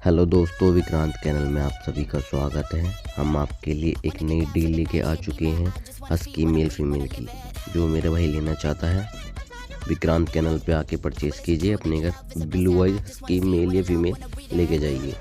Hello दोस्तों, Vikrant channel में आप सभी का स्वागत है। हम आपके लिए एक नई डील लेके आ चुके हैं हस्की मेल फीमेल की। जो मेरे भाई लेना चाहता है विक्रांत चैनल पे आके परचेस कीजिए, अपने घर ब्लू आइज हस्की मेल या फीमेल लेके जाइए।